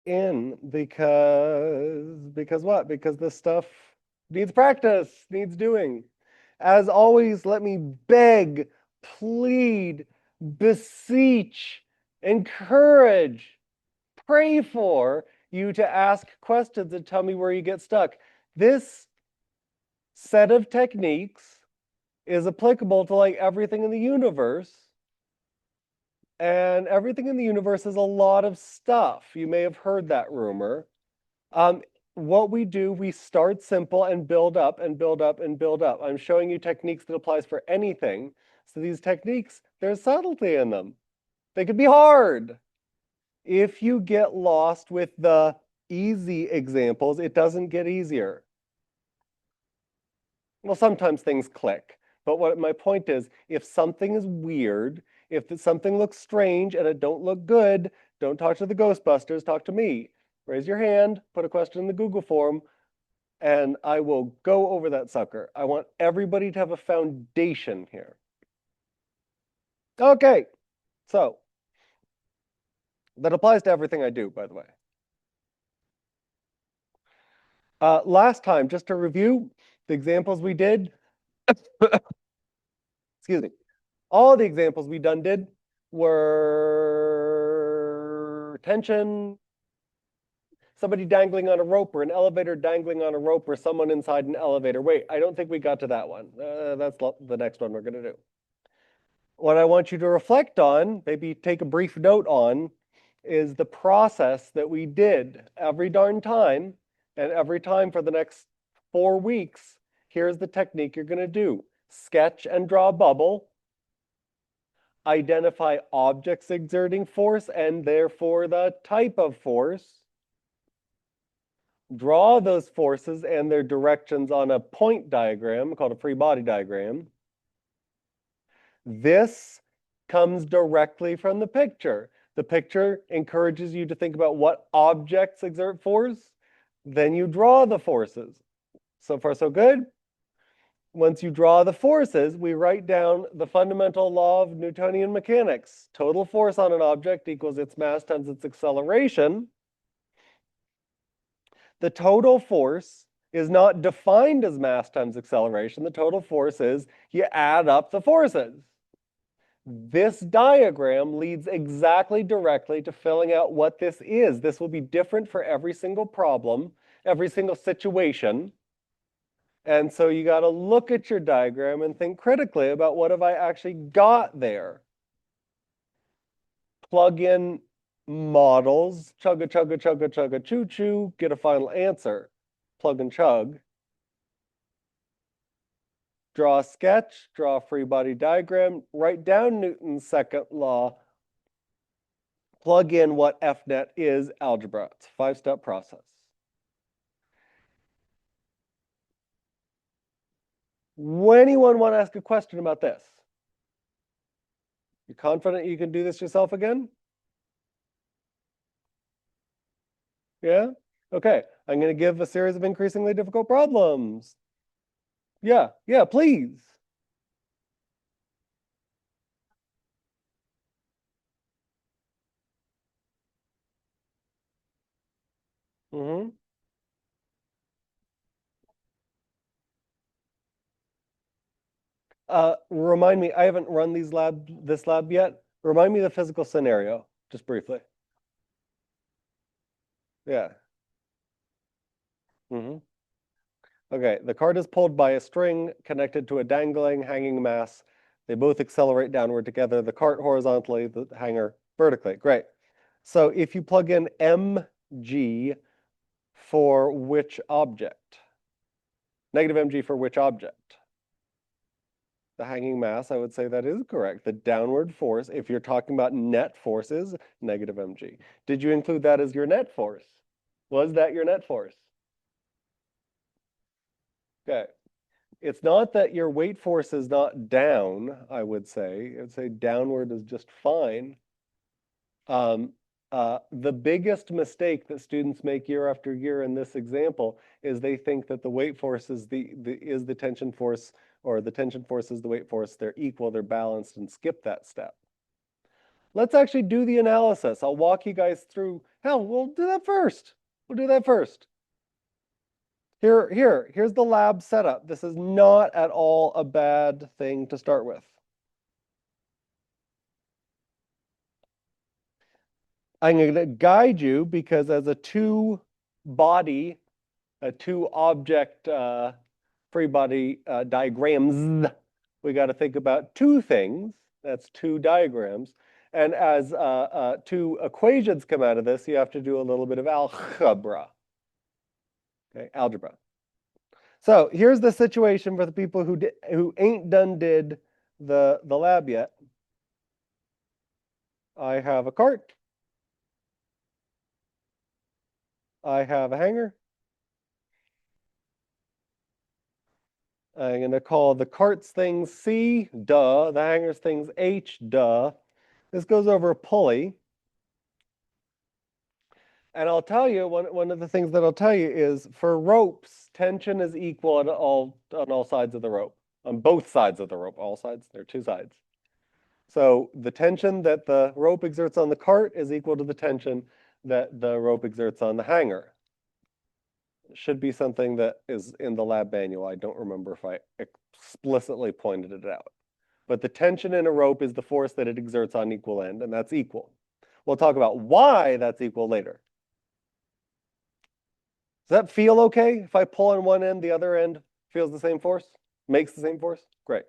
in because what? Because this stuff needs practice, needs doing. As always, let me beg, plead, beseech, encourage, pray for you to ask questions and tell me where you get stuck. This set of techniques is applicable to like everything in the universe. And everything in the universe is a lot of stuff. You may have heard that rumor. Um, what we do, we start simple and build up and build up and build up. I'm showing you techniques that applies for anything. So these techniques, there's subtlety in them. They could be hard. If you get lost with the easy examples, it doesn't get easier. Well, sometimes things click. But what my point is, if something is weird, if something looks strange and it don't look good, don't talk to the Ghostbusters, talk to me. Raise your hand, put a question in the Google form, and I will go over that sucker. I want everybody to have a foundation here. Okay, so that applies to everything I do, by the way. Last time, just to review the examples we did, excuse me, all the examples we did were tension, somebody dangling on a rope, or an elevator dangling on a rope, or someone inside an elevator. Wait, I don't think we got to that one. That's the next one we're going to do. What I want you to reflect on, maybe take a brief note on, is the process that we did every darn time, and every time for the next 4 weeks. Here's the technique you're going to do. Sketch and draw a bubble. Identify objects exerting force and therefore the type of force. Draw those forces and their directions on a point diagram called a free body diagram. This comes directly from the picture. The picture encourages you to think about what objects exert force. Then you draw the forces. So far, so good. Once you draw the forces, we write down the fundamental law of Newtonian mechanics. Total force on an object equals its mass times its acceleration. The total force is not defined as mass times acceleration. The total force is you add up the forces. This diagram leads exactly directly to filling out what this is. This will be different for every single problem, every single situation. And so you got to look at your diagram and think critically about what have I actually got there. Plug in models, chugga, chugga, chugga, chugga, choo, choo, get a final answer. Plug and chug. Draw a sketch, draw a free body diagram, write down Newton's second law, plug in what FNet is, algebra. It's a 5-step process. Anyone want to ask a question about this? You confident you can do this yourself again? Yeah? Okay, I'm going to give a series of increasingly difficult problems. Yeah, please. Mm-hmm. Remind me, I haven't run this lab yet. Remind me the physical scenario, just briefly. Yeah. Mm-hmm. Okay, the cart is pulled by a string connected to a dangling hanging mass. They both accelerate downward together, the cart horizontally, the hanger vertically. Great. So if you plug in mg for which object? Negative mg for which object? The hanging mass, I would say that is correct. The downward force, if you're talking about net force, is negative mg. Did you include that as your net force? Was that your net force? Okay. It's not that your weight force is not down, I would say. I would say downward is just fine. The biggest mistake that students make year after year in this example is they think that the weight force is the tension force, or the tension force is the weight force. They're equal, they're balanced, and skip that step. Let's actually do the analysis. I'll walk you guys through. Hell, we'll do that first. We'll do that first. Here's the lab setup. This is not at all a bad thing to start with. I'm going to guide you because as a two-body, a two-object free body diagrams, we got to think about two things. That's two diagrams. And as two equations come out of this, you have to do a little bit of algebra. Okay, algebra. So here's the situation for the people who ain't did the lab yet. I have a cart. I have a hanger. I'm going to call the cart's things C, duh. The hanger's things H, duh. This goes over a pulley. And I'll tell you, one of the things that I'll tell you is for ropes, tension is equal on all sides of the rope. On both sides of the rope, all sides, there are two sides. So the tension that the rope exerts on the cart is equal to the tension that the rope exerts on the hanger. It should be something that is in the lab manual. I don't remember if I explicitly pointed it out. But the tension in a rope is the force that it exerts on equal end, and that's equal. We'll talk about why that's equal later. Does that feel okay? If I pull on one end, the other end feels the same force? Makes the same force? Great.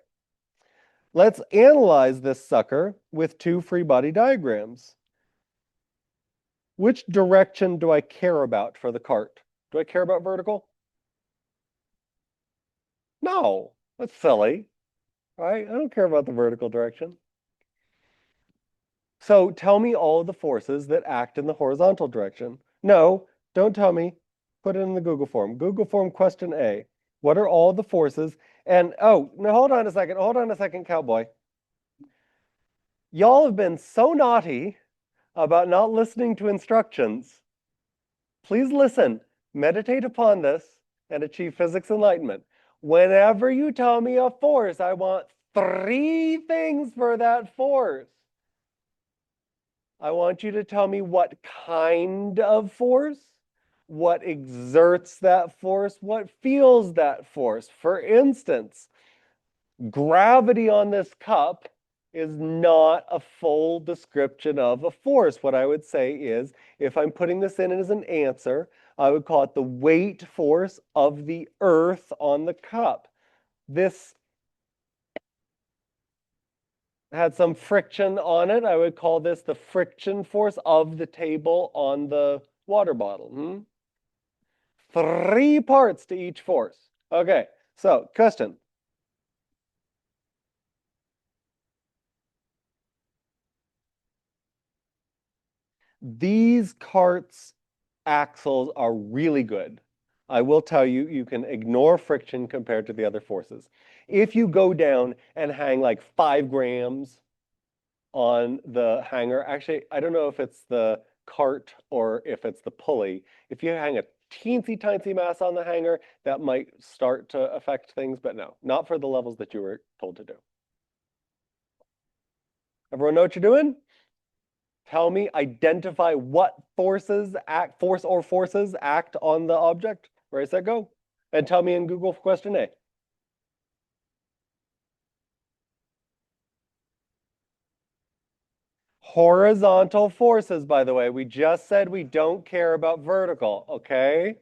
Let's analyze this sucker with two free body diagrams. Which direction do I care about for the cart? Do I care about vertical? No, that's silly, right? I don't care about the vertical direction. So tell me all of the forces that act in the horizontal direction. No, don't tell me. Put it in the Google form. Google form question A. What are all the forces? And oh, no, hold on a second, cowboy. Y'all have been so naughty about not listening to instructions. Please listen, meditate upon this, and achieve physics enlightenment. Whenever you tell me a force, I want three things for that force. I want you to tell me what kind of force, what exerts that force, what feels that force. For instance, gravity on this cup is not a full description of a force. What I would say is, if I'm putting this in as an answer, I would call it the weight force of the earth on the cup. This had some friction on it. I would call this the friction force of the table on the water bottle. Three parts to each force. Okay, so question. These carts' axles are really good. I will tell you, you can ignore friction compared to the other forces. If you go down and hang like 5 grams on the hanger, actually, I don't know if it's the cart or if it's the pulley. If you hang a teensy tiny mass on the hanger, that might start to affect things, but no, not for the levels that you were told to do. Everyone know what you're doing? Tell me, identify what force or forces act on the object. Where does that go? And tell me in Google question A. Horizontal forces, by the way. We just said we don't care about vertical, okay?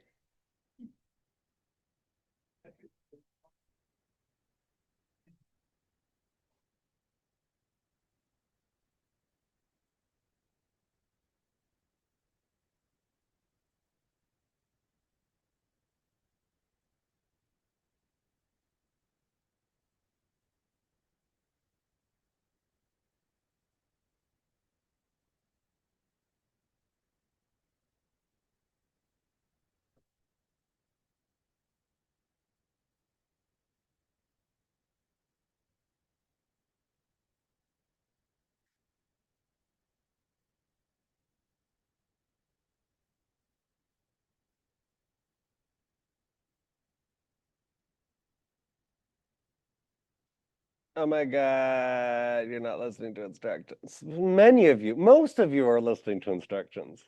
Oh my God, you're not listening to instructions. Many of you, most of you are listening to instructions.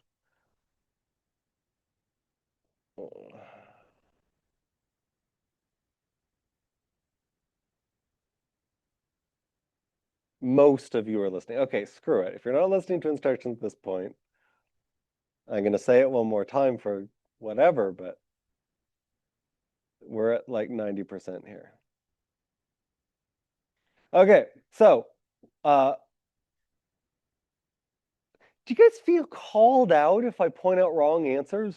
Most of you are listening. Okay, screw it. If you're not listening to instructions at this point, I'm going to say it one more time for whatever, but we're at like 90% here. Okay, so uh, do you guys feel called out if I point out wrong answers?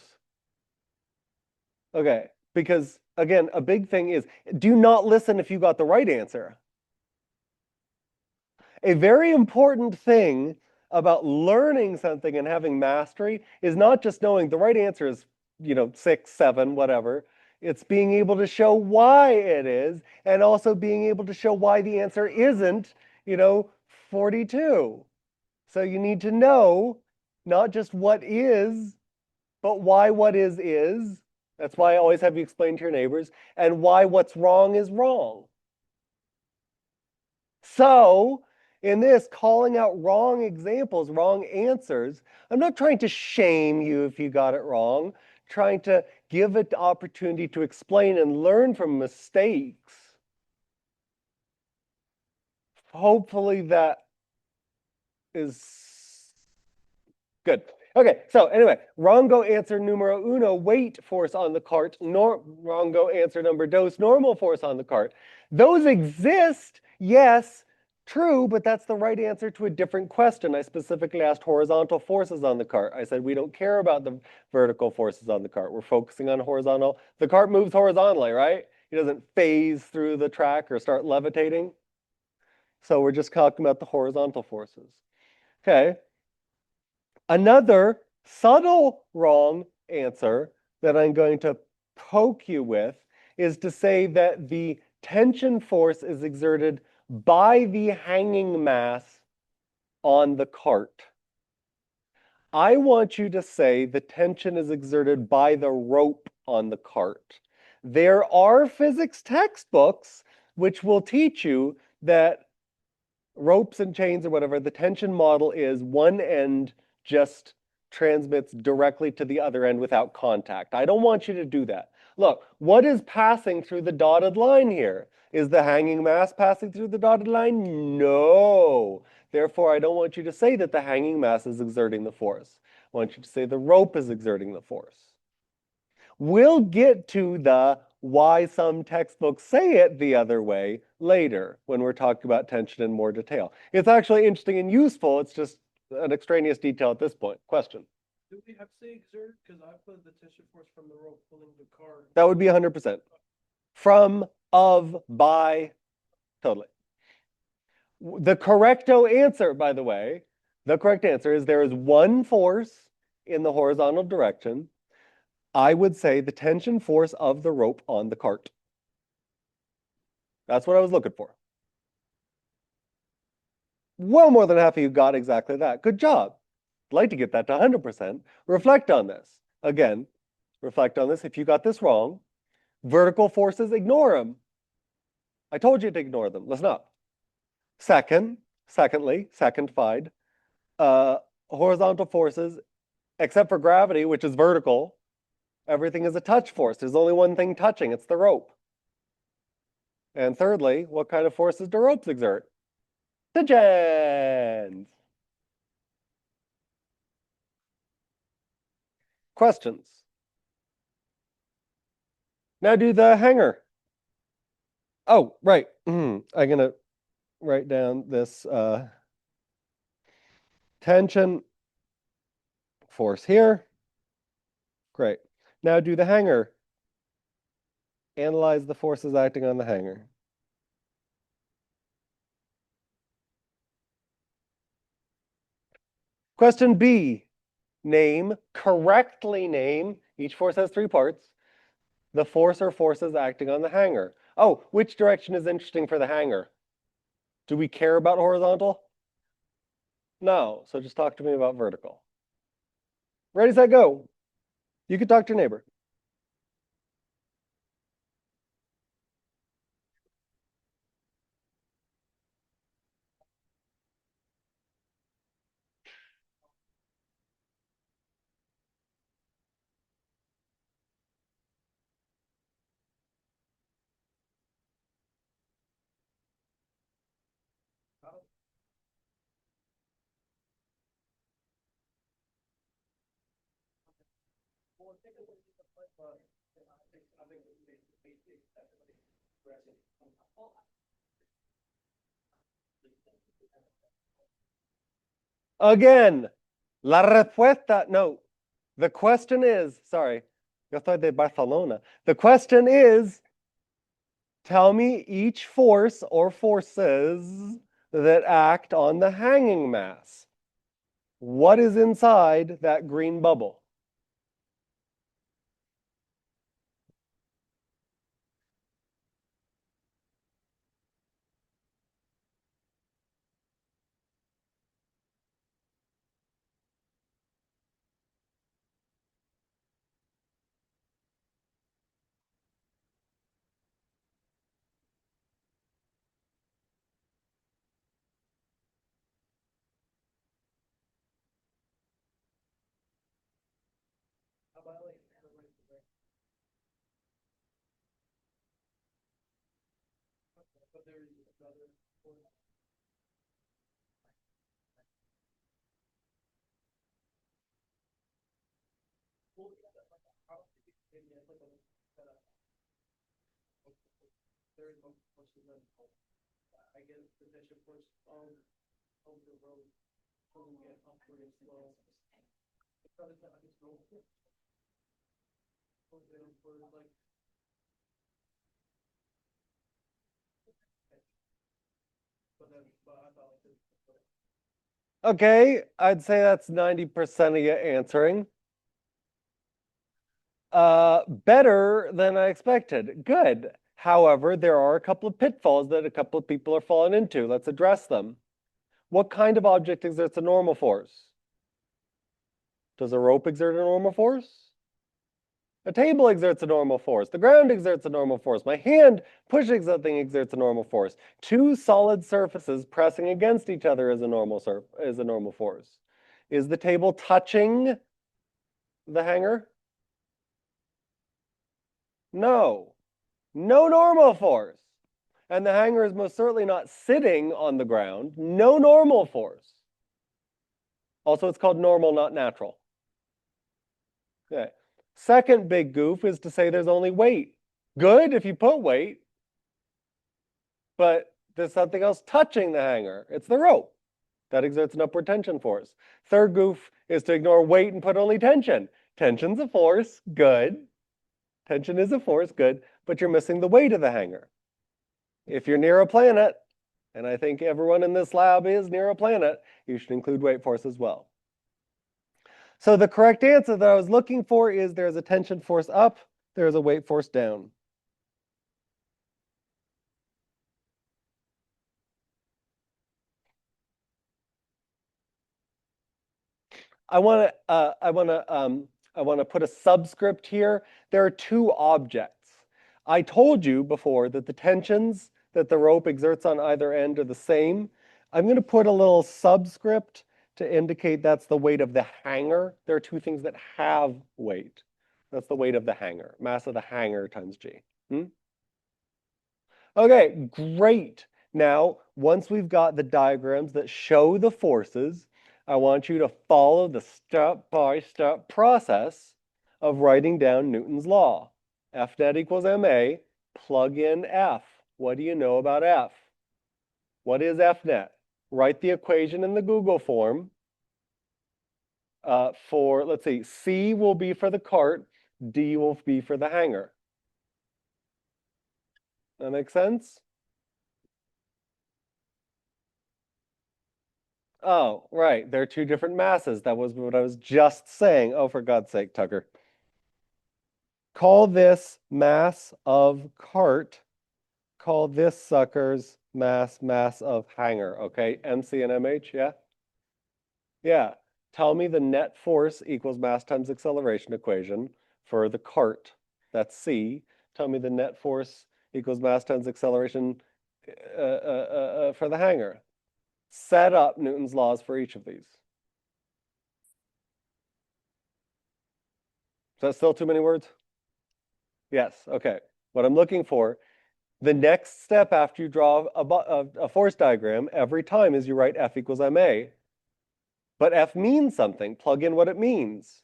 Okay, because again, a big thing is do not listen if you got the right answer. A very important thing about learning something and having mastery is not just knowing the right answer is, 6, 7, whatever. It's being able to show why it is, and also being able to show why the answer isn't, 42. So you need to know not just what is, but why what is. That's why I always have you explain to your neighbors, and why what's wrong is wrong. So, in this, calling out wrong examples, wrong answers, I'm not trying to shame you if you got it wrong, trying to give it the opportunity to explain and learn from mistakes. Hopefully that is good. Okay, so anyway, wrongo answer numero uno, weight force on the cart, wrongo answer number dos, normal force on the cart. Those exist, yes, true, but that's the right answer to a different question. I specifically asked horizontal forces on the cart. I said we don't care about the vertical forces on the cart. We're focusing on horizontal. The cart moves horizontally, right? It doesn't phase through the track or start levitating. So we're just talking about the horizontal forces. Okay. Another subtle wrong answer that I'm going to poke you with is to say that the tension force is exerted by the hanging mass on the cart. I want you to say the tension is exerted by the rope on the cart. There are physics textbooks which will teach you that ropes and chains or whatever, the tension model is one end just transmits directly to the other end without contact. I don't want you to do that. Look, what is passing through the dotted line here? Is the hanging mass passing through the dotted line? No. Therefore, I don't want you to say that the hanging mass is exerting the force. I want you to say the rope is exerting the force. We'll get to the why some textbooks say it the other way later when we're talking about tension in more detail. It's actually interesting and useful. It's just an extraneous detail at this point. Question. Do we have to say exert? Because I put the tension force from the rope pulling the car. That would be 100%. From, of, by, totally. The correcto answer, by the way, the correct answer is there is one force in the horizontal direction. I would say the tension force of the rope on the cart. That's what I was looking for. Well, more than half of you got exactly that. Good job. I'd like to get that to 100%. Reflect on this. Again, reflect on this. If you got this wrong, vertical forces, ignore them. I told you to ignore them. Listen up. Secondly, second-fied, horizontal forces, except for gravity, which is vertical, everything is a touch force. There's only one thing touching. It's the rope. And thirdly, what kind of forces do ropes exert? Tensions. Questions? Now do the hanger. Oh, right. I'm going to write down this tension force here. Great. Now do the hanger. Analyze the forces acting on the hanger. Question B. Correctly name, each force has 3 parts, the force or forces acting on the hanger. Oh, which direction is interesting for the hanger? Do we care about horizontal? No, so just talk to me about vertical. Ready, set, go. You can talk to your neighbor. Again, la respuesta, no. The question is, sorry, yo soy de Barcelona. The question is, tell me each force or forces that act on the hanging mass. What is inside that green bubble? Okay, I'd say that's 90% of you answering. Better than I expected. Good. However, there are a couple of pitfalls that a couple of people are falling into. Let's address them. What kind of object exerts a normal force? Does a rope exert a normal force? A table exerts a normal force. The ground exerts a normal force. My hand pushing something exerts a normal force. Two solid surfaces pressing against each other is a normal force. Is the table touching the hanger? No. No normal force. And the hanger is most certainly not sitting on the ground. No normal force. Also, it's called normal, not natural. Okay. Second big goof is to say there's only weight. Good if you put weight, but there's something else touching the hanger. It's the rope. That exerts an upward tension force. Third goof is to ignore weight and put only tension. Tension's a force, good. Tension is a force, good, but you're missing the weight of the hanger. If you're near a planet, and I think everyone in this lab is near a planet, you should include weight force as well. So the correct answer that I was looking for is there's a tension force up, there's a weight force down. I want to put a subscript here. There are two objects. I told you before that the tensions that the rope exerts on either end are the same. I'm going to put a little subscript to indicate that's the weight of the hanger. There are two things that have weight. That's the weight of the hanger, mass of the hanger times G. Okay, great. Now, once we've got the diagrams that show the forces, I want you to follow the step-by-step process of writing down Newton's law. F net equals ma, plug in F. What do you know about F? What is F net? Write the equation in the Google form. Let's see, C will be for the cart, D will be for the hanger. That makes sense? Oh, right. They're two different masses. That was what I was just saying. Oh, for God's sake, Tucker. Call this mass of cart. Call this sucker's mass of hanger. Okay, MC and MH, yeah? Yeah. Tell me the net force equals mass times acceleration equation for the cart. That's C. Tell me the net force equals mass times acceleration for the hanger. Set up Newton's laws for each of these. Is that still too many words? Yes, okay. What I'm looking for, the next step after you draw a force diagram every time is you write F equals ma. But F means something. Plug in what it means.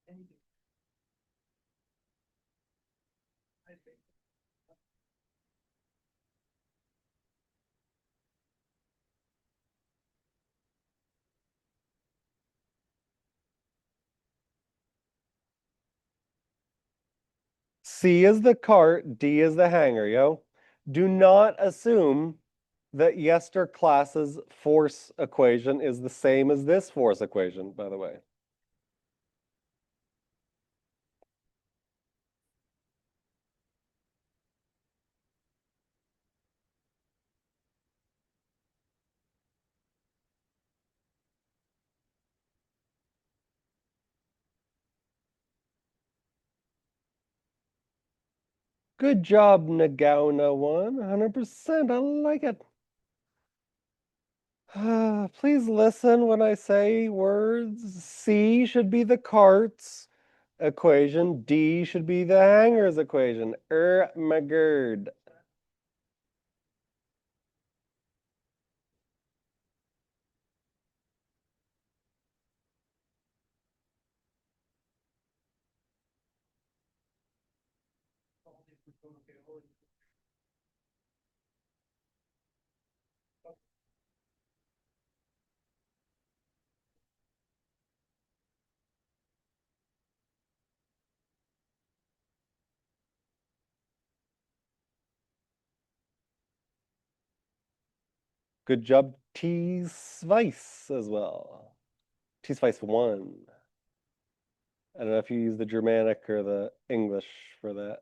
anything. I think. C is the cart, D is the hanger, yo. Do not assume that yester class's force equation is the same as this force equation, by the way. Good job, Nagauna one. 100%. I like it. Please listen when I say words. C should be the cart's equation. D should be the hanger's equation. My god. Okay, hold it. Good job, T Spice as well. T Spice one. I don't know if you use the Germanic or the English for that.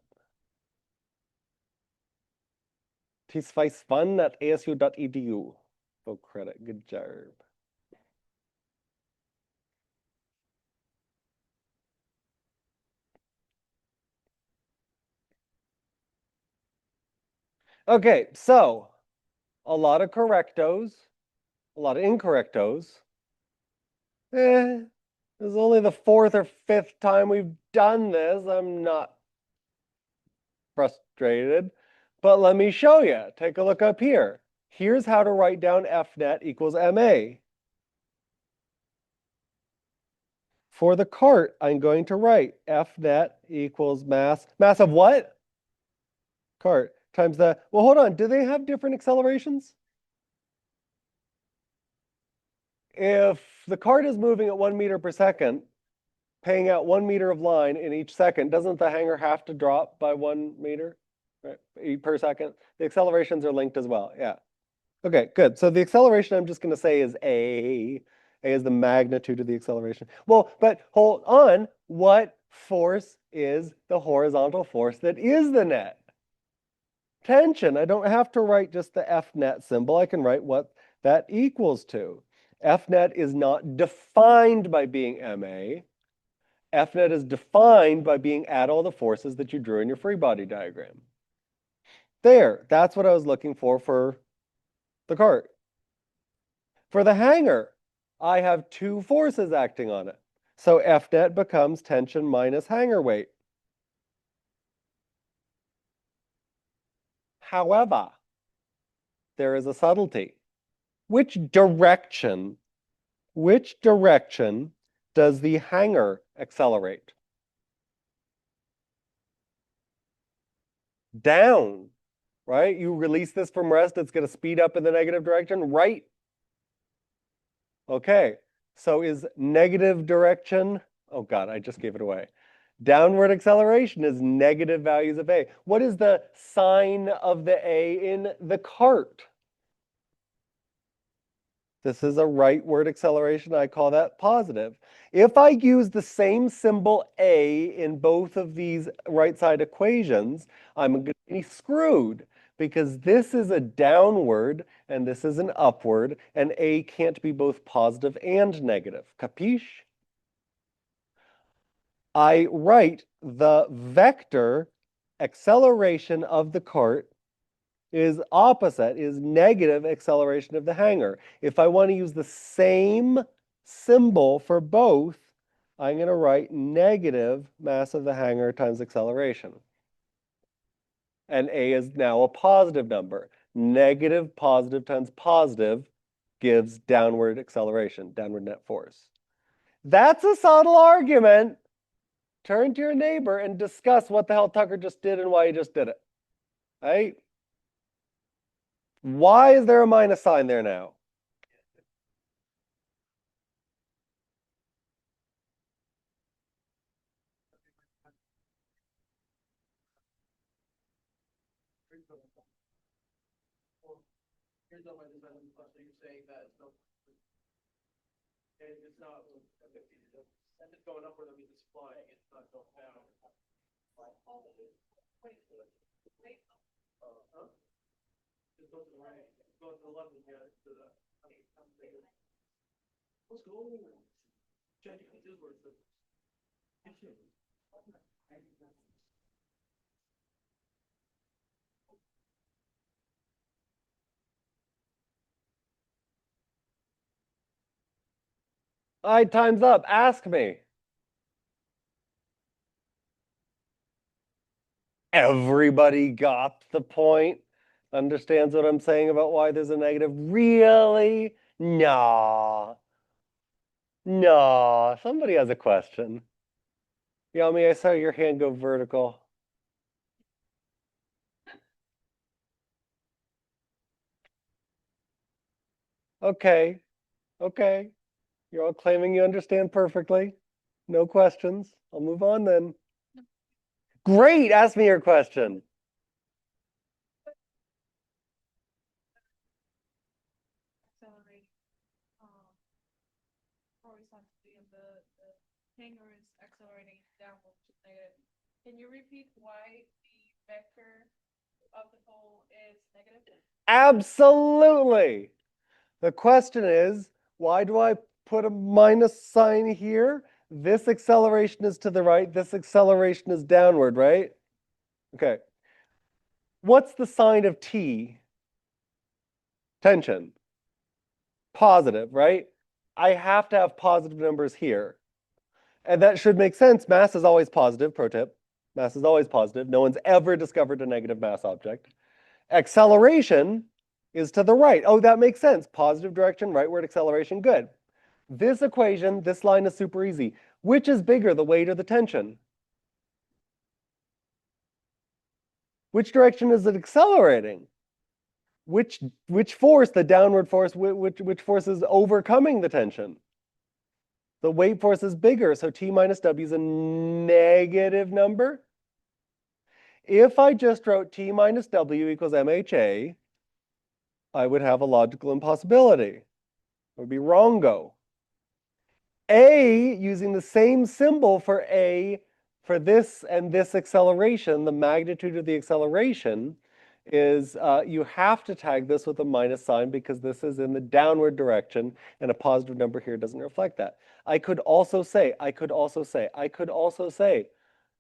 T Spice fun at asu.edu. Full credit. Good job. Okay, so a lot of correctos, a lot of incorrectos. This is only the fourth or fifth time we've done this. I'm not frustrated, but let me show you. Take a look up here. Here's how to write down Fnet equals MA. For the cart, I'm going to write Fnet equals mass of what? Cart times the, well, hold on. Do they have different accelerations? If the cart is moving at 1 meter per second, paying out 1 meter of line in each second, doesn't the hanger have to drop by 1 meter, right, per second? The accelerations are linked as well. Yeah. Okay, good. So the acceleration I'm just going to say is A. A is the magnitude of the acceleration. Well, but hold on. What force is the horizontal force that is the net? Tension. I don't have to write just the F net symbol. I can write what that equals to. F net is not defined by being MA. F net is defined by being add all the forces that you drew in your free body diagram. There, that's what I was looking for the cart. For the hanger, I have two forces acting on it. So F net becomes tension minus hanger weight. However, there is a subtlety. Which direction does the hanger accelerate? Down, right? You release this from rest, it's going to speed up in the negative direction, right? Okay, so is negative direction, oh God, I just gave it away. Downward acceleration is negative values of A. What is the sign of the A in the cart? This is a rightward acceleration. I call that positive. If I use the same symbol A in both of these right side equations, I'm going to be screwed because this is a downward and this is an upward, and A can't be both positive and negative. Capiche? I write the vector acceleration of the cart is opposite, is negative acceleration of the hanger. If I want to use the same symbol for both, I'm going to write negative mass of the hanger times acceleration. And A is now a positive number. Negative positive times positive gives downward acceleration, downward net force. That's a subtle argument. Turn to your neighbor and discuss what the hell Tucker just did and why he just did it. Right? Why is there a minus sign there now? Here's not my design, so you're saying that it's not, and it's not, and it's going upward, that means it's flying, it's not going down. Huh? Just go to the right, go to the left and get to the. Let's go. Check it, this works. All right, time's up. Ask me. Everybody got the point? Understands what I'm saying about why there's a negative? Really? Nah. Nah. Somebody has a question. Yami, I saw your hand go vertical. Okay. Okay. You're all claiming you understand perfectly. No questions. I'll move on then. Great. Ask me your question. Accelerate horizontally and the hanger is accelerating downward to negative. Can you repeat why the vector of the pole is negative? Absolutely. The question is, why do I put a minus sign here? This acceleration is to the right, this acceleration is downward, right? Okay. What's the sign of T? Tension. Positive, right? I have to have positive numbers here. And that should make sense. Mass is always positive, pro tip. Mass is always positive. No one's ever discovered a negative mass object. Acceleration is to the right. Oh, that makes sense. Positive direction, rightward acceleration, good. This equation, this line is super easy. Which is bigger, the weight or the tension? Which direction is it accelerating? Which force, the downward force, which force is overcoming the tension? The weight force is bigger, so T minus W is a negative number. If I just wrote T minus W equals MHA, I would have a logical impossibility. It would be wrongo. A, using the same symbol for A for this and this acceleration, the magnitude of the acceleration is you have to tag this with a minus sign because this is in the downward direction and a positive number here doesn't reflect that. I could also say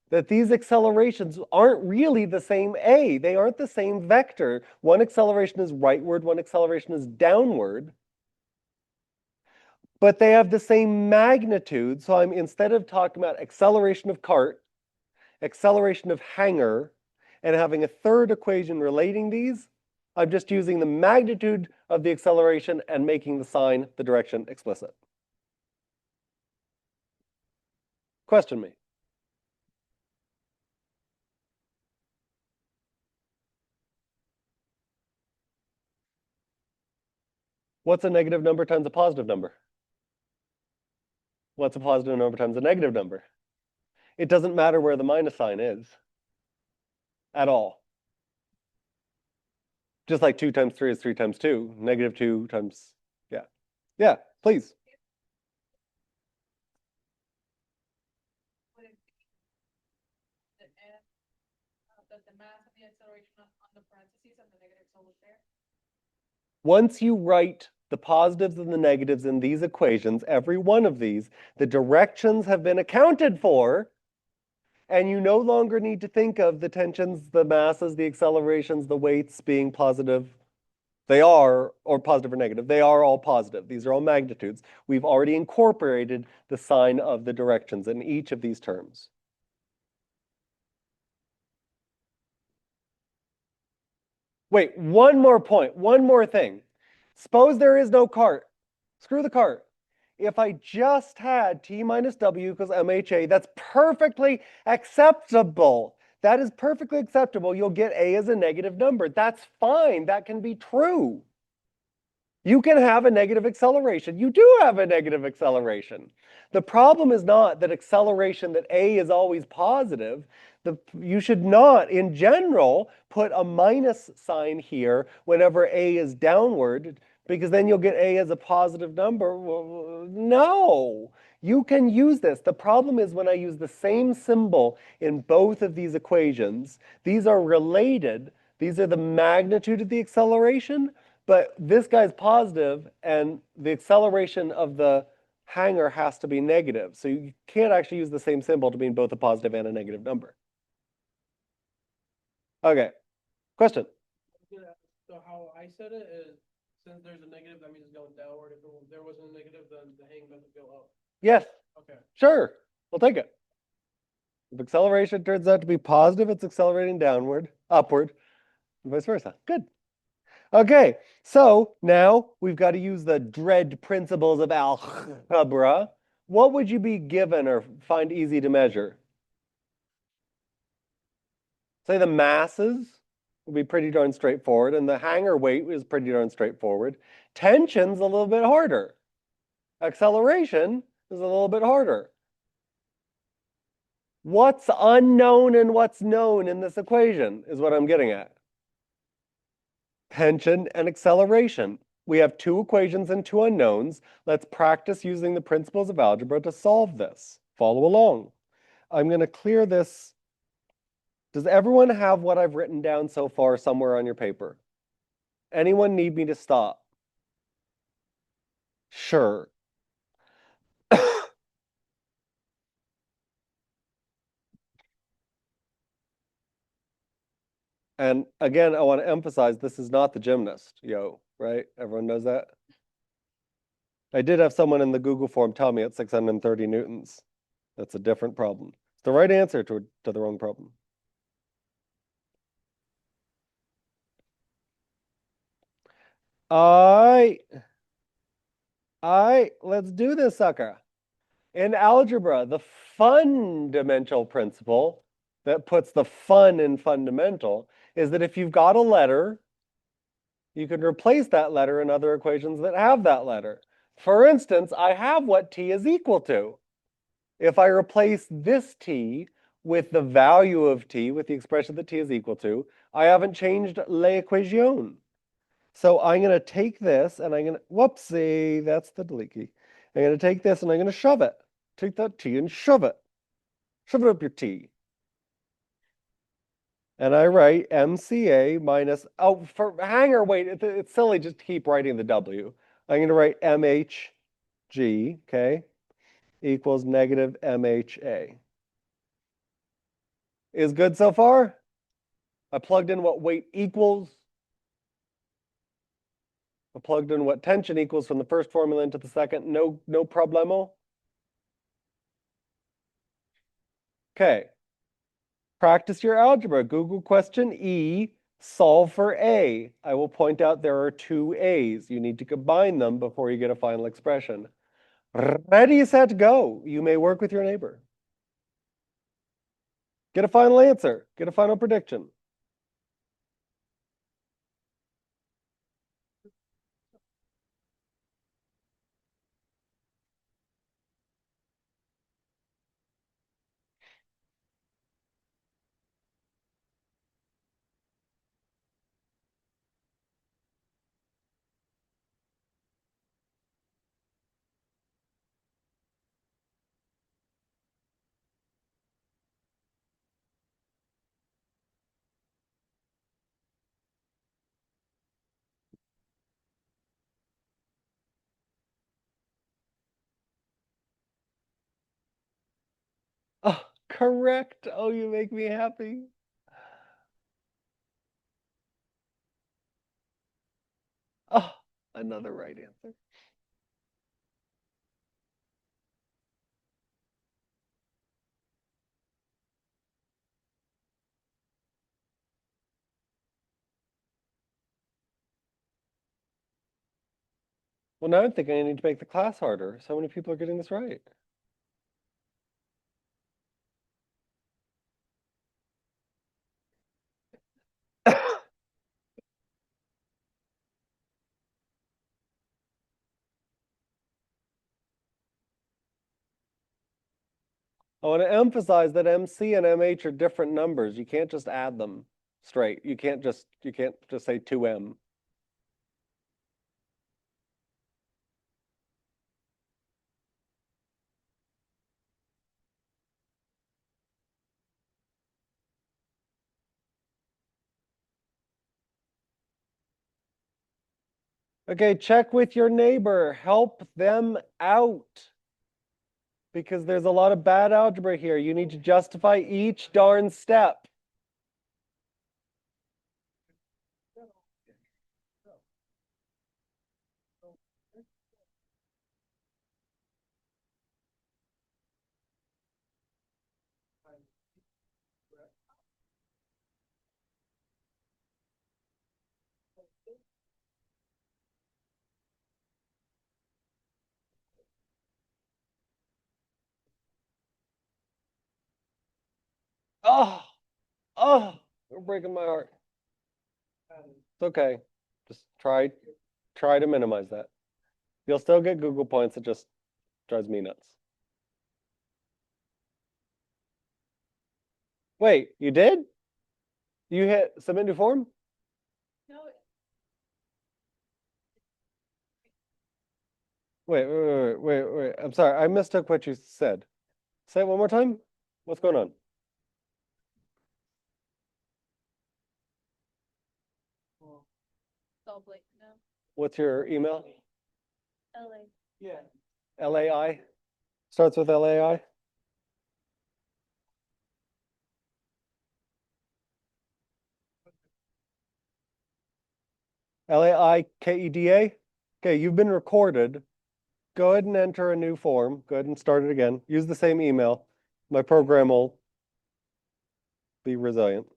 that these accelerations aren't really the same A. They aren't the same vector. One acceleration is rightward, one acceleration is downward. But they have the same magnitude. So I'm, instead of talking about acceleration of cart, acceleration of hanger, and having a third equation relating these, I'm just using the magnitude of the acceleration and making the sign, the direction explicit. Question me. What's a negative number times a positive number? What's a positive number times a negative number? It doesn't matter where the minus sign is at all. Just like 2 times 3 is 3 times 2, negative 2 times, yeah. Yeah, please. Would it be the N, the mass of the acceleration on the parentheses and the negatives always there? Once you write the positives and the negatives in these equations, every one of these, the directions have been accounted for, and you no longer need to think of the tensions, the masses, the accelerations, the weights being positive. They are, or positive or negative, they are all positive. These are all magnitudes. We've already incorporated the sign of the directions in each of these terms. Wait, one more point, one more thing. Suppose there is no cart. Screw the cart. if I just had t minus w equals mha, that's perfectly acceptable. That is perfectly acceptable. You'll get a as a negative number. That's fine. That can be true. You can have a negative acceleration. You do have a negative acceleration. The problem is not that acceleration, that a is always positive. You should not, in general, put a minus sign here whenever a is downward, because then you'll get a as a positive number. Well, no, you can use this. The problem is when I use the same symbol in both of these equations, these are related. These are the magnitude of the acceleration, but this guy's positive, and the acceleration of the hanger has to be negative. So you can't actually use the same symbol to mean both a positive and a negative number. Okay, question. So how I said it is, since there's a negative, that means it's going downward. If there wasn't a negative, then the hang method would go up. Yes, Okay. sure, we'll take it. If acceleration turns out to be positive, it's accelerating downward, upward, and vice versa. Good. Okay, so now we've got to use the dread principles of algebra. What would you be given or find easy to measure? Say the masses would be pretty darn straightforward, and the hanger weight is pretty darn straightforward. Tension's a little bit harder. Acceleration is a little bit harder. What's unknown and what's known in this equation is what I'm getting at. Tension and acceleration. We have two equations and two unknowns. Let's practice using the principles of algebra to solve this. Follow along. I'm going to clear this. Does everyone have what I've written down so far somewhere on your paper? Anyone need me to stop? Sure. And again, I want to emphasize this is not the gymnast, right? Everyone knows that? I did have someone in the Google form tell me it's 630 newtons. That's a different problem. It's the right answer to the wrong problem. All right, let's do this sucker. In algebra, the fundamental principle that puts the fun in fundamental is that if you've got a letter, you can replace that letter in other equations that have that letter. For instance, I have what t is equal to. If I replace this t with the value of t, with the expression that t is equal to, I haven't changed l'équation. So I'm going to take this and I'm going to, whoopsie, that's the delete key. I'm going to take this and I'm going to shove it. Take that t and shove it. Shove it up your t. And I write MCA minus, oh, for hanger, wait, it's silly just to keep writing the W. I'm going to write MHG, okay, equals negative MHA. Is good so far? I plugged in what weight equals. I plugged in what tension equals from the first formula into the second. No problemo. Okay. Practice your algebra. Google question E, solve for A. I will point out there are two A's. You need to combine them before you get a final expression. Ready, set, go. You may work with your neighbor. Get a final answer. Get a final prediction. Oh, correct. Oh, you make me happy. Oh, another right answer. Well, Well, now I'm thinking I need to make the class harder. So many people are getting this right. I want to emphasize that MC and MH are different numbers. You can't just add them straight. You can't just say 2M. Okay, check with your neighbor. Help them out. Because there's a lot of bad algebra here. You need to justify each darn step. Oh, you're breaking my heart. It's okay. Just try to minimize that. You'll still get Google points. It just drives me nuts. Wait, you did? You hit submit new form? No, Wait. I'm sorry. I mistook what you said. Say it one more time. What's going on? it's all blank now. What's your email? LA. Yeah. LAI? Starts with LAI? LAIKEDA? Okay, you've been recorded. Go ahead and enter a new form. Go ahead and start it again. Use the same email. My program will be resilient.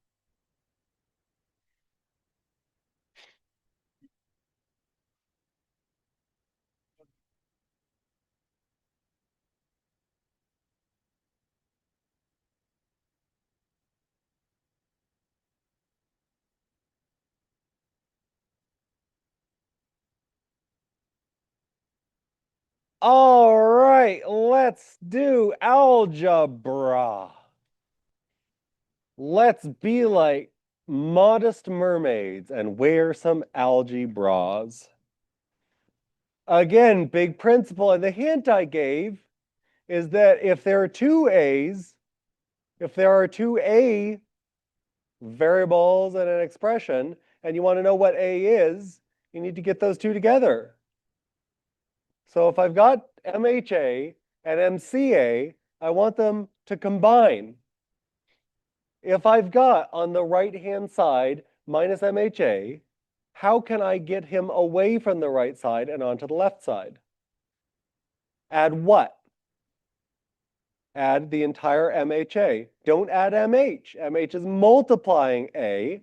All right, let's do algebra. Let's be like modest mermaids and wear some algae bras. Again, big principle, and the hint I gave is that if there are two A's, if there are two A variables in an expression, and you want to know what A is, you need to get those two together. So if I've got MHA and MCA, I want them to combine. If I've got on the right-hand side minus MHA, how can I get him away from the right side and onto the left side? Add what? Add the entire MHA. Don't add MH. MH is multiplying A,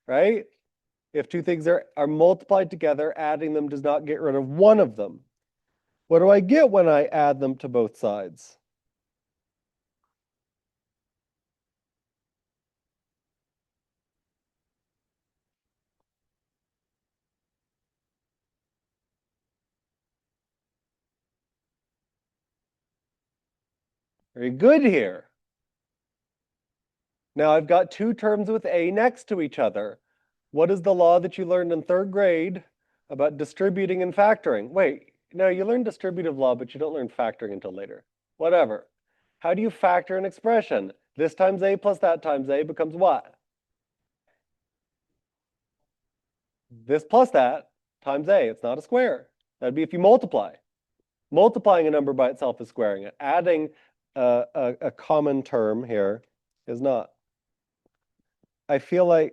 right? If two things are multiplied together, adding them does not get rid of one of them. What do I get when I add them to both sides? Very good here. Now I've got two terms with A next to each other. What is the law that you learned in third grade about distributing and factoring? Wait, no, you learned distributive law, but you don't learn factoring until later. Whatever. How do you factor an expression? This times A plus that times A becomes what? This plus that times A. It's not a square. That'd be if you multiply. Multiplying a number by itself is squaring it. Adding a common term here is not. I feel like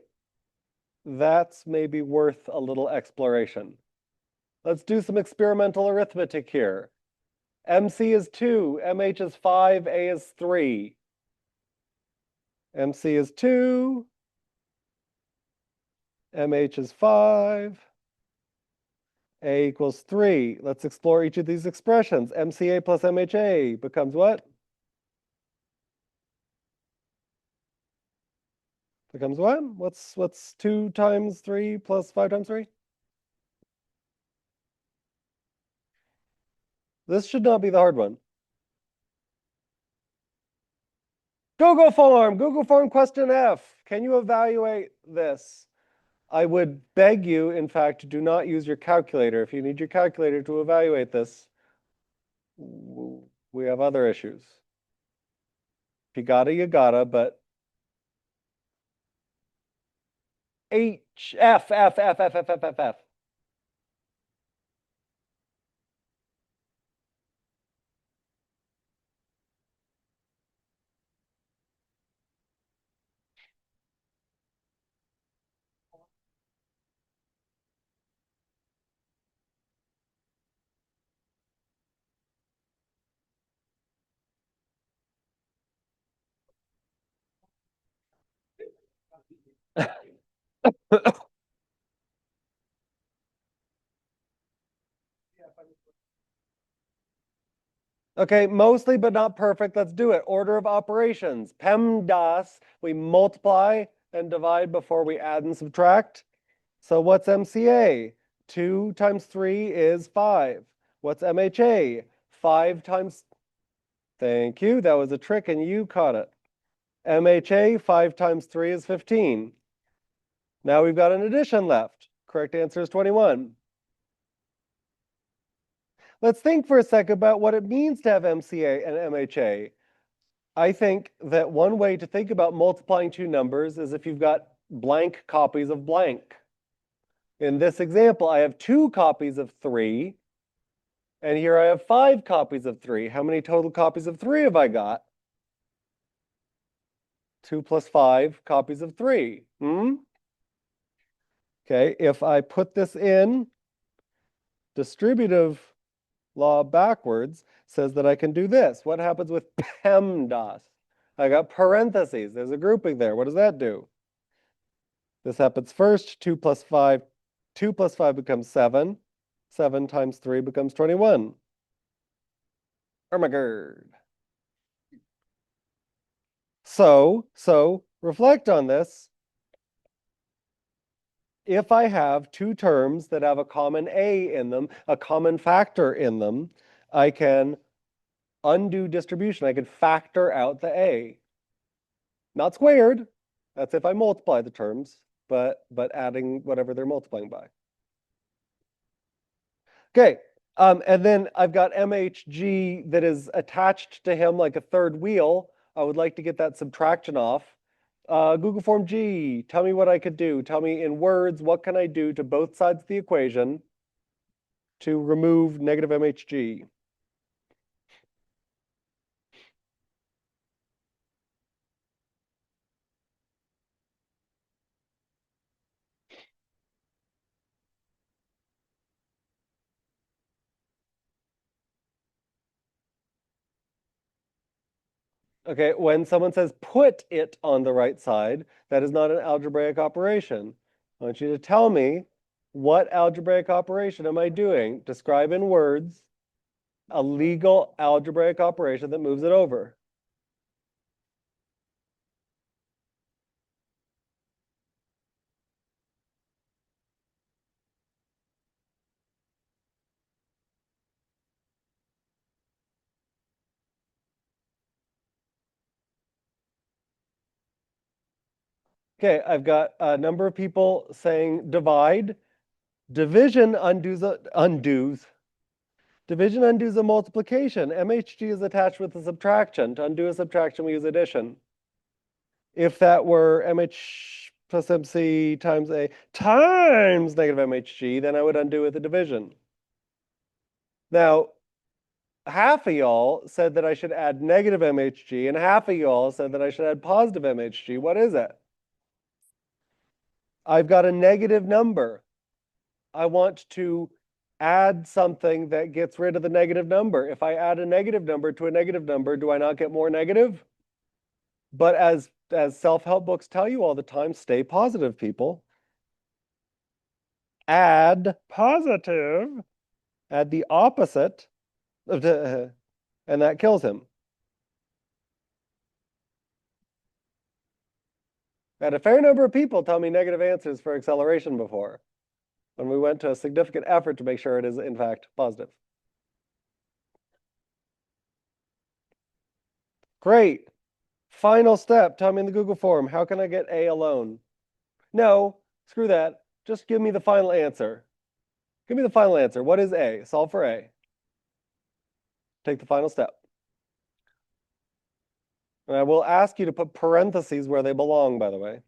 that's maybe worth a little exploration. Let's do some experimental arithmetic here. MC is 2, MH is 5, A is 3. MC is 2, MH is 5. A equals 3. Let's explore each of these expressions. MCA plus MHA becomes what? Becomes what? What's 2 times 3 plus 5 times 3? This should not be the hard one. Google Form question F. Can you evaluate this? I would beg you, in fact, do not use your calculator. If you need your calculator to evaluate this, we have other issues. If you gotta, but F. Okay, mostly but not perfect. Let's do it. Order of operations. PEMDAS. We multiply and divide before we add and subtract. So what's MCA? 2 times 3 is 5. What's MHA? 5 times... Thank you. That was a trick and you caught it. MHA, 5 times 3 is 15. Now we've got an addition left. Correct answer is 21. Let's think for a second about what it means to have MCA and MHA. I think that one way to think about multiplying two numbers is if you've got blank copies of blank. In this example, I have 2 copies of 3, and here I have 5 copies of 3. How many total copies of 3 have I got? 2 plus 5 copies of 3. Okay, if I put this in distributive law backwards, says that I can do this. What happens with PEMDAS? I got parentheses. There's a grouping there. What does that do? This happens first. 2 plus 5. 2 plus 5 becomes 7. 7 times 3 becomes 21. Oh my god. So reflect on this. If I have 2 terms that have a common A in them, a common factor in them, I can undo distribution. I can factor out the A. Not squared. That's if I multiply the terms, but adding whatever they're multiplying by. Okay, and then I've got MHG that is attached to him like a third wheel. I would like to get that subtraction off. Google Form G, tell me what I could do. Tell me in words, what can I do to both sides of the equation to remove negative MHG? Okay, when someone says put it on the right side, that is not an algebraic operation. I want you to tell me, what algebraic operation am I doing? Describe in words a legal algebraic operation that moves it over. Okay, I've got a number of people saying divide. Division undoes Division undoes a multiplication. MHG is attached with a subtraction. To undo a subtraction, we use addition. If that were MH plus MC times A times negative MHG, then I would undo with a division. Now, half of y'all said that I should add negative MHG, and half of y'all said that I should add positive MHG. What is it? I've got a negative number. I want to add something that gets rid of the negative number. If I add a negative number to a negative number, do I not get more negative? But as self-help books tell you all the time, stay positive, people. add positive, add the opposite, and that kills him. I had a fair number of people tell me negative answers for acceleration before, when we went to a significant effort to make sure it is in fact positive. Great. Final step, tell me in the Google form, how can I get A alone? No, screw that. Just give me the final answer. Give me the final answer. What is A? Solve for A. Take the final step. And I will ask you to put parentheses where they belong, by the way.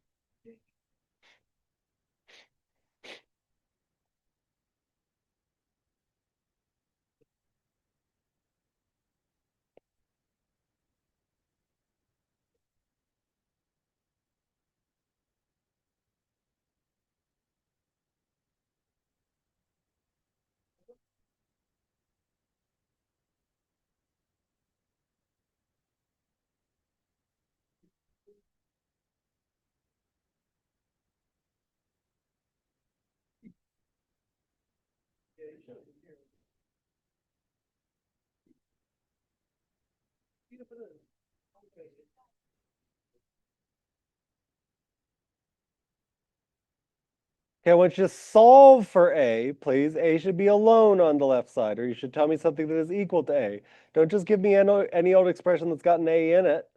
Okay, I want you to solve for A, please. A should be alone on the left side, or you should tell me something that is equal to A. Don't just give me any old expression that's got an A in it.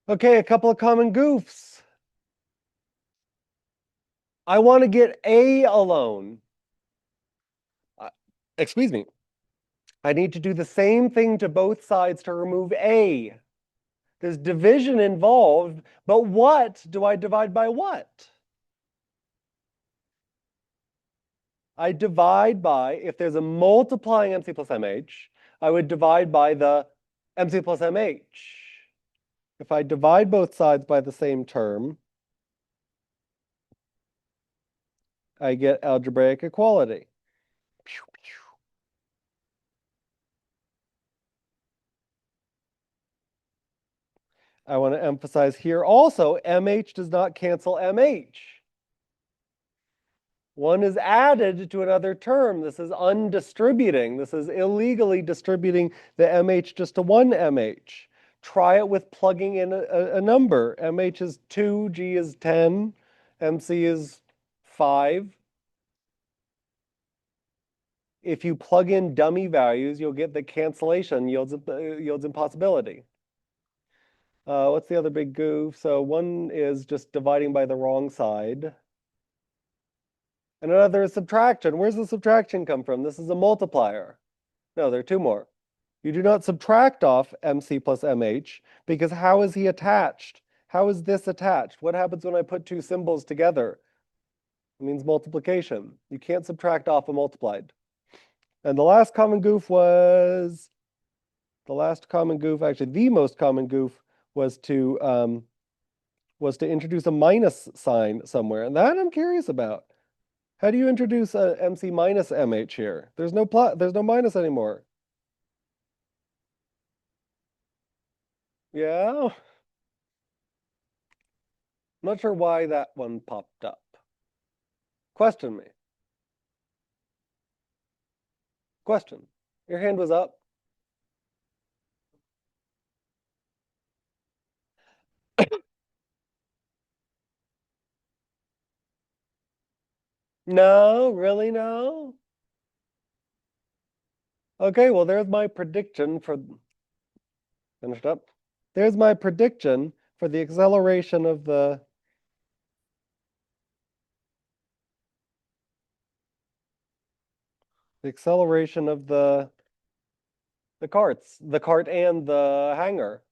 Okay, a couple of common goofs. I want to get A alone. Excuse me. I need to do the same thing to both sides to remove A. There's division involved, but what do I divide by what? I divide by, if there's a multiplying MC plus MH, I would divide by the MC plus MH. If I divide both sides by the same term, I get algebraic equality. I want to emphasize here also, MH does not cancel MH. One is added to another term. This is undistributing. This is illegally distributing the MH just to one MH. Try it with plugging in a number. MH is 2, G is 10, MC is 5. If you plug in dummy values, you'll get the cancellation yields impossibility. What's the other big goof? So one is just dividing by the wrong side. And another is subtraction. Where's the subtraction come from? This is a multiplier. No, there are two more. You do not subtract off MC plus MH because how is he attached? How is this attached? What happens when I put two symbols together? It means multiplication. You can't subtract off a multiplied. And the last common goof was, actually the most common goof was to introduce a minus sign somewhere. And that I'm curious about. How do you introduce a MC minus MH here? There's no minus anymore. Yeah. I'm not sure why that one popped up. Question me. Question. Your hand was up. No, really no? Okay, well, there's my prediction for, finished up. There's my prediction for the acceleration of the carts, the cart and the hanger.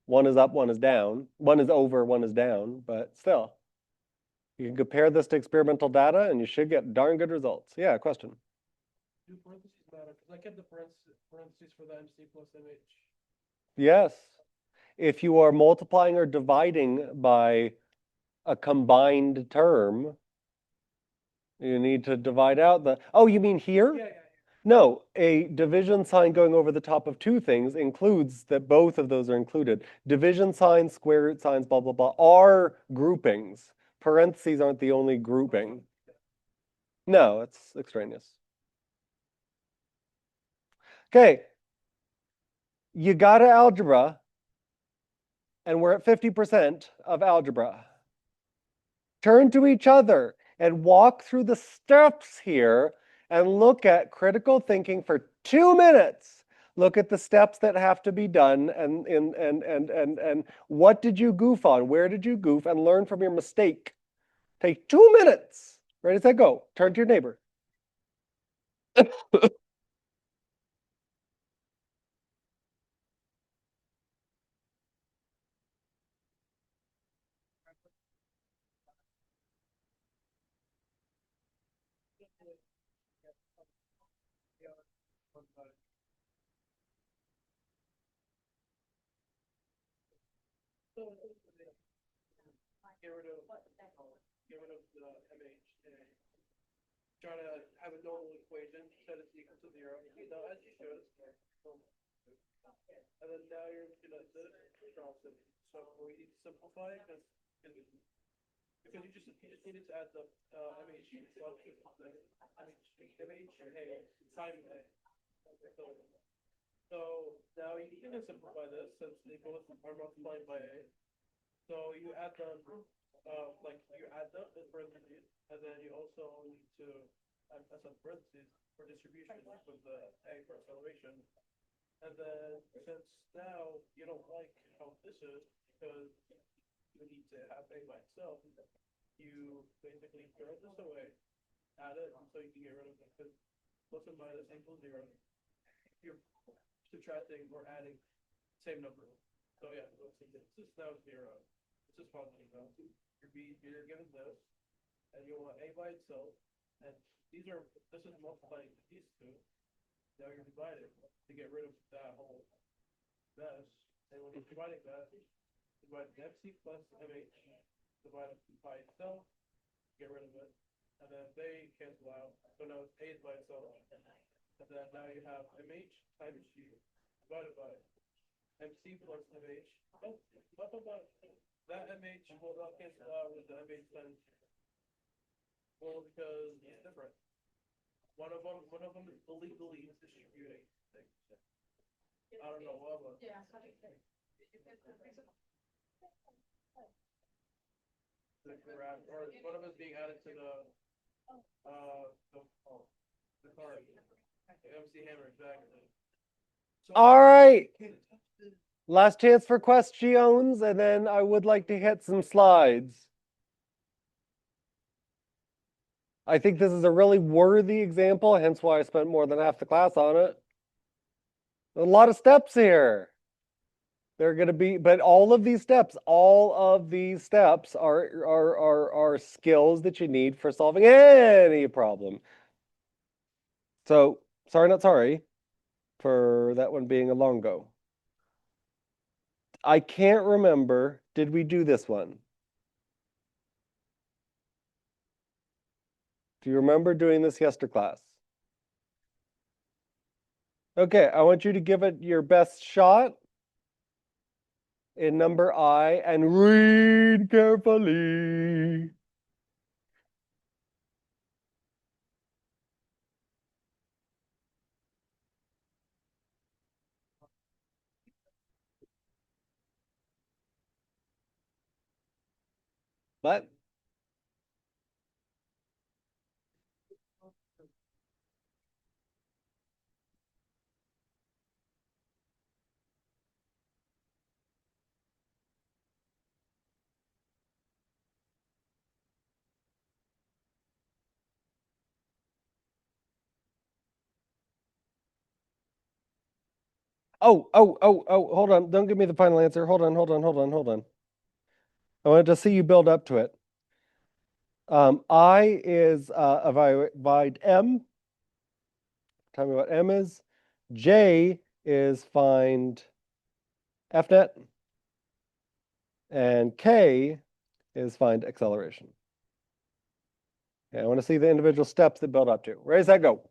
One is up, one is down. One is over, one is down, but still. You can compare this to experimental data and you should get darn good results. Yeah, question. Do parentheses matter? Because I kept the parentheses for the MC plus MH. Yes. If you are multiplying or dividing by a combined term, you need to divide out the, oh, you mean here? Yeah. No, a division sign going over the top of two things includes that both of those are included. Division signs, square root signs, blah, blah, blah, are groupings. Parentheses aren't the only grouping. No, it's extraneous. Okay, you got to algebra, and we're at 50% of algebra. Turn to each other and walk through the steps here and look at critical thinking for 2 minutes. Look at the steps that have to be done and what did you goof on? Where did you goof? And learn from your mistake. Take 2 minutes. Ready, set, go. Turn to your neighbor. Get rid of the MH and try to have a normal equation, set it equal to 0. As you should. And then now you're gonna cross it. So we need to simplify it because you just needed to add the MH plus MH times A. So now you can simplify this since they both are multiplied by A. So you add them, you add them in parentheses, and then you also need to add some parentheses for distribution with the A for acceleration. And then since now you don't like how this is because you need to have A by itself, you basically throw this away, add it so you can get rid of it because plus and minus equals 0. You're subtracting or adding same number. So yeah, let's see, this is now 0. This is positive now. You're given this, and you want A by itself, and this is multiplying these two. Now you're dividing to get rid of that whole mess. And when you're dividing that, divide MC plus MH, divide it by itself, get rid of it, and then they cancel out. So now it's A by itself, and then now you have MH times G divided by MC plus MH. That MH will not cancel out with the MH times. Well, because it's different. One of them is illegally distributing things. I don't know what was. Yeah. Or one of us being added to the card. The MC hammer, exactly. So, All right. Last chance for questions, and then I would like to hit some slides. I think this is a really worthy example, hence why I spent more than half the class on it. A lot of steps here. They're going to be, but all of these steps are skills that you need for solving any problem. So, sorry, not sorry for that one being a long go. I can't remember, did we do this one? Do you remember doing this yesterday class? Okay, I want you to give it your best shot in number I and read carefully. What? Oh, hold on. Don't give me the final answer. Hold on. I wanted to see you build up to it. I is divide M. Tell me what M is. J is find F net. And K is find acceleration. Okay, I want to see the individual steps that build up to. Where does that go?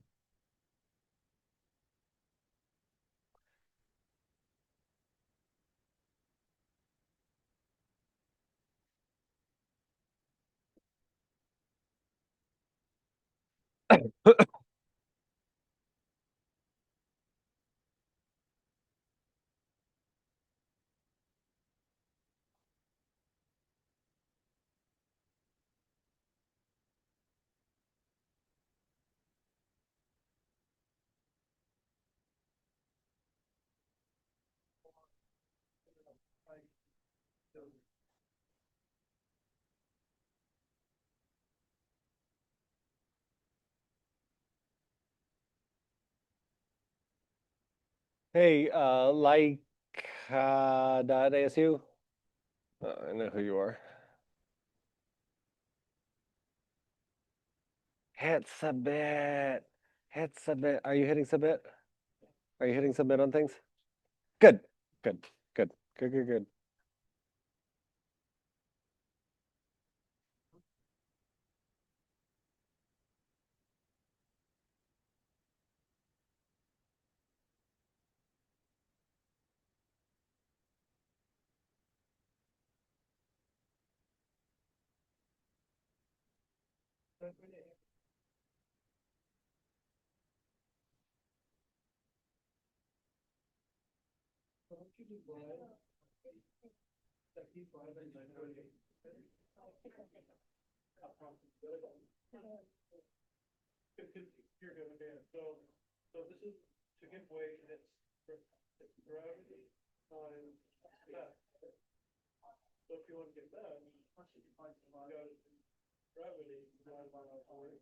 Hey, like .asu. I know who you are. Hit submit. Hit submit. Are you hitting submit? Are you hitting submit on things? Good. Good. Good. Good. Good. Good. You're good, okay, so this is to give weight, and it's gravity times that. So if you want to get that, you got gravity divided by our weight.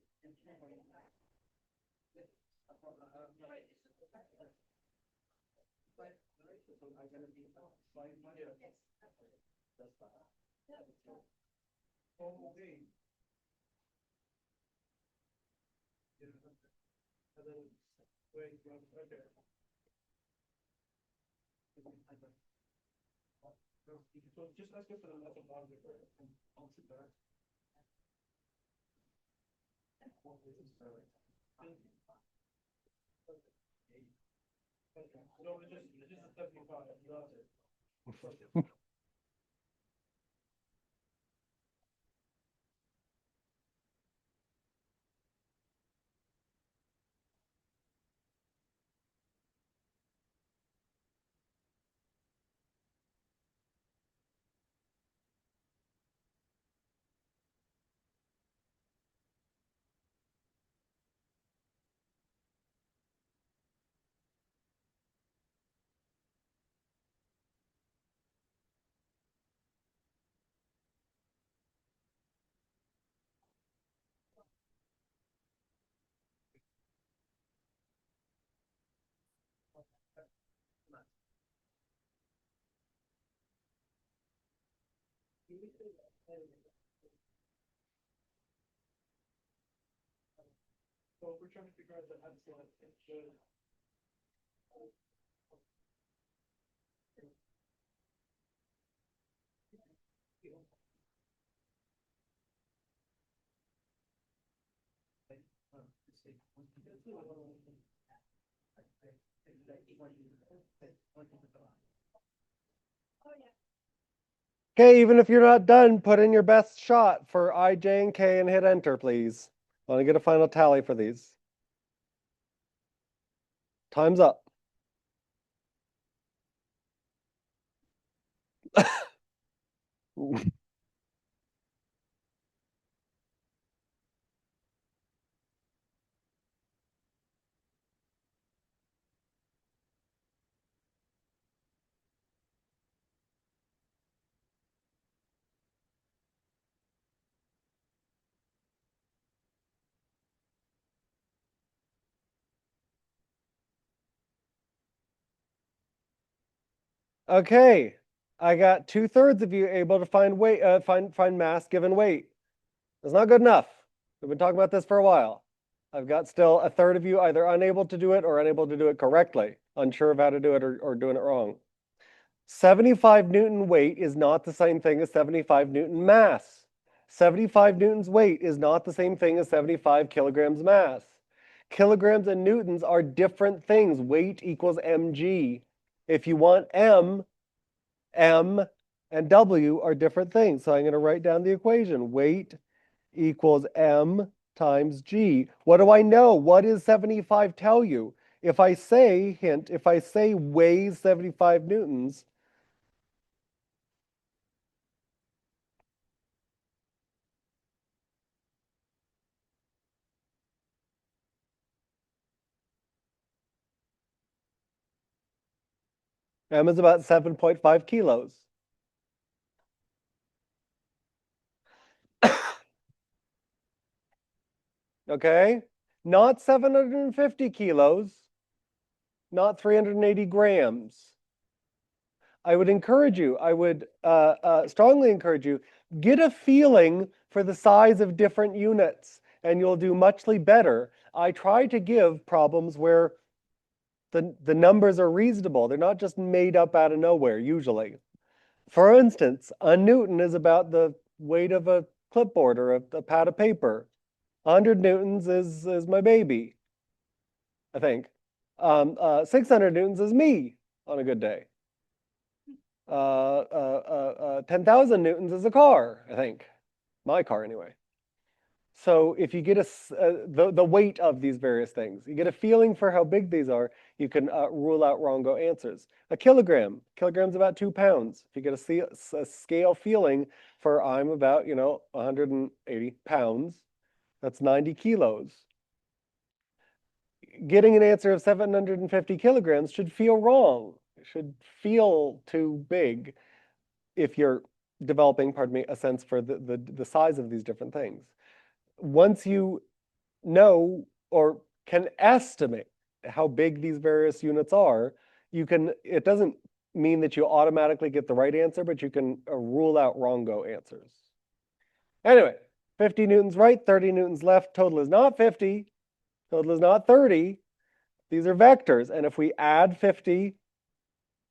Oh, okay. And then weight, okay. So just ask it for the method logic. No, it's just a 75, that's it. So if we're trying to figure out the epsilon, it should. Okay, even if you're not done, put in your best shot for I, J, and K and hit enter, please. I want to get a final tally for these. Time's up. Okay, I got 2/3 of you able to find weight, find mass given weight. That's not good enough. We've been talking about this for a while. I've got still a third of you either unable to do it or unable to do it correctly, unsure of how to do it or doing it wrong. 75 Newton weight is not the same thing as 75 Newton mass. 75 Newtons weight is not the same thing as 75 kilograms mass. Kilograms and newtons are different things. Weight equals mg. If you want m, and w are different things. So I'm going to write down the equation. Weight equals m times g. What do I know? What does 75 tell you? If I say, hint, if I say weighs 75 newtons, m is about 7.5 kilos. Okay? Not 750 kilos, not 380 grams. I would encourage you, I would strongly encourage you, get a feeling for the size of different units, and you'll do muchly better. I try to give problems where the numbers are reasonable. They're not just made up out of nowhere, usually. For instance, a Newton is about the weight of a clipboard or a pad of paper. 100 Newtons is my baby, I think. 600 Newtons is me on a good day. 10,000 Newtons is a car, I think. My car, anyway. So if you get the weight of these various things, you get a feeling for how big these are, you can rule out wrongo answers. A kilogram's about 2 pounds. If you get a scale feeling for I'm about, 180 pounds, that's 90 kilos. Getting an answer of 750 kilograms should feel wrong. It should feel too big if you're developing, pardon me, a sense for the size of these different things. Once you know or can estimate how big these various units are, it doesn't mean that you automatically get the right answer, but you can rule out wrongo answers. Anyway, 50 newtons right, 30 newtons left. Total is not 50. Total is not 30. These are vectors. And if we add 50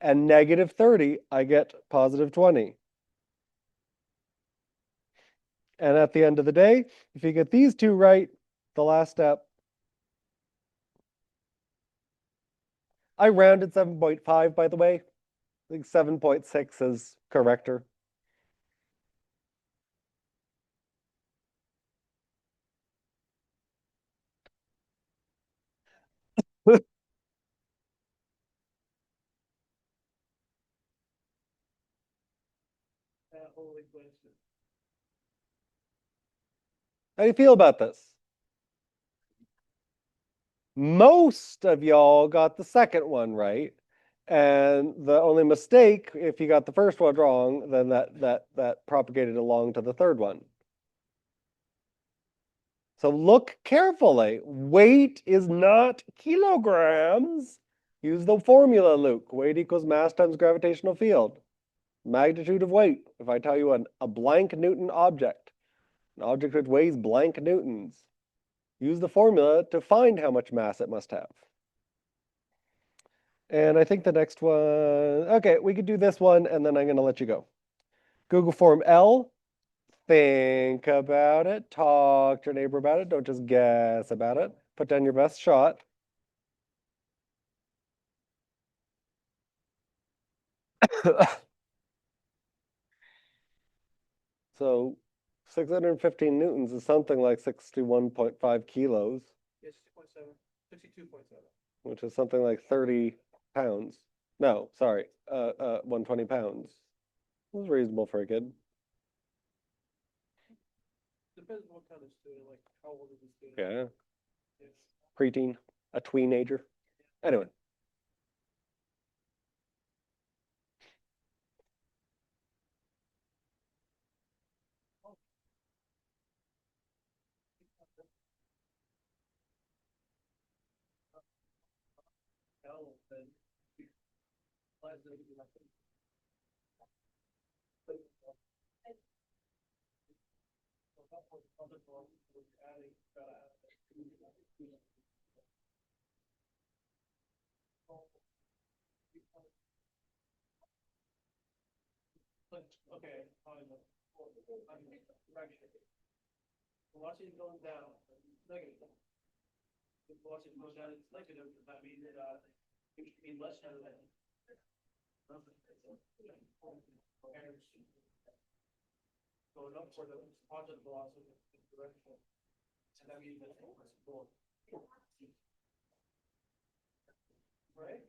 and negative 30, I get positive 20. And at the end of the day, if you get these two right, the last step, I rounded 7.5, by the way. I think 7.6 is correcter. Only question. How do you feel about this? Most of y'all got the second one right. And the only mistake, if you got the first one wrong, then that propagated along to the third one. So look carefully. Weight is not kilograms. Use the formula, Luke. Weight equals mass times gravitational field. Magnitude of weight. If I tell you a blank Newton object, an object which weighs blank Newtons, use the formula to find how much mass it must have. And I think the next one, okay, we could do this one and then I'm going to let you go. Google form L. Think about it. Talk to your neighbor about it. Don't just guess about it. Put down your best shot. So 615 newtons is something like 61.5 kilos, Yeah, 60.7, 62.7. which is something like 30 pounds. No, sorry, 120 pounds. It was reasonable for a kid. Depends what kind of student, like how old is the student? Yeah, Yes. preteen, a tweenager. Anyway. L, then upward other velocity when you're adding, you gotta add that. But, okay, direction. Velocity is going down, it's negative. If velocity goes down, it's negative, that means it should be less than. Going up for the positive velocity direction. And that means that it's going. Right?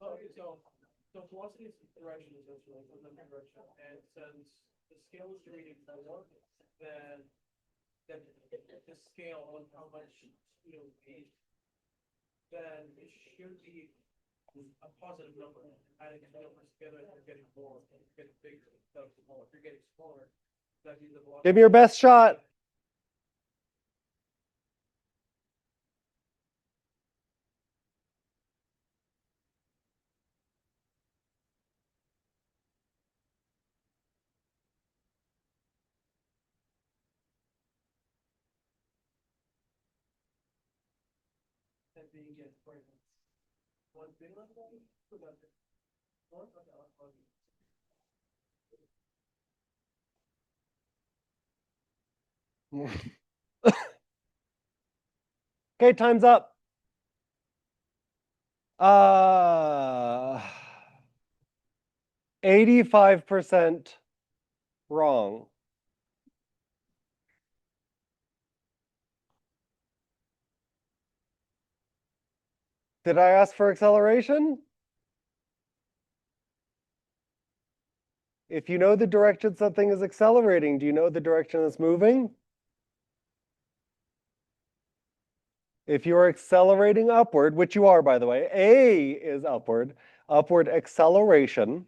Okay, so velocity is direction essentially, from the direction, and since the scale is reading more, then the scale on how much speed will be, then it should be a positive number. Adding the numbers together, and you're getting more, and you're getting bigger instead of smaller. If you're getting smaller, that means the velocity. Give me your best shot. And being get one big level, one. Okay, time's up. 85% wrong. Did I ask for acceleration? If you know the direction something is accelerating, do you know the direction it's moving? If you are accelerating upward, which you are, by the way, A is upward, upward acceleration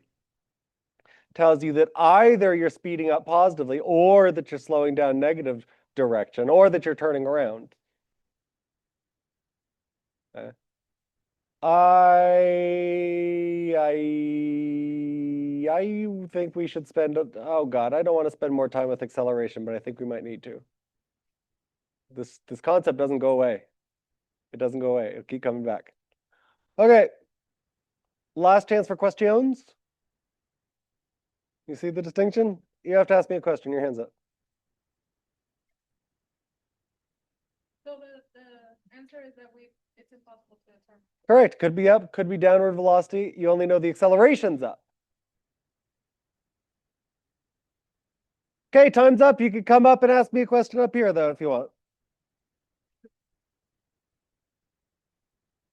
tells you that either you're speeding up positively or that you're slowing down negative direction or that you're turning around. Okay. I think we should spend, oh God, I don't want to spend more time with acceleration, but I think we might need to. This concept doesn't go away. It doesn't go away. It'll keep coming back. Okay. Last chance for questions. You see the distinction? You have to ask me a question. Your hand's up. So the answer is that it's impossible to determine. Correct. Could be up, could be downward velocity. You only know the acceleration's up. Okay, time's up. You can come up and ask me a question up here, though, if you want.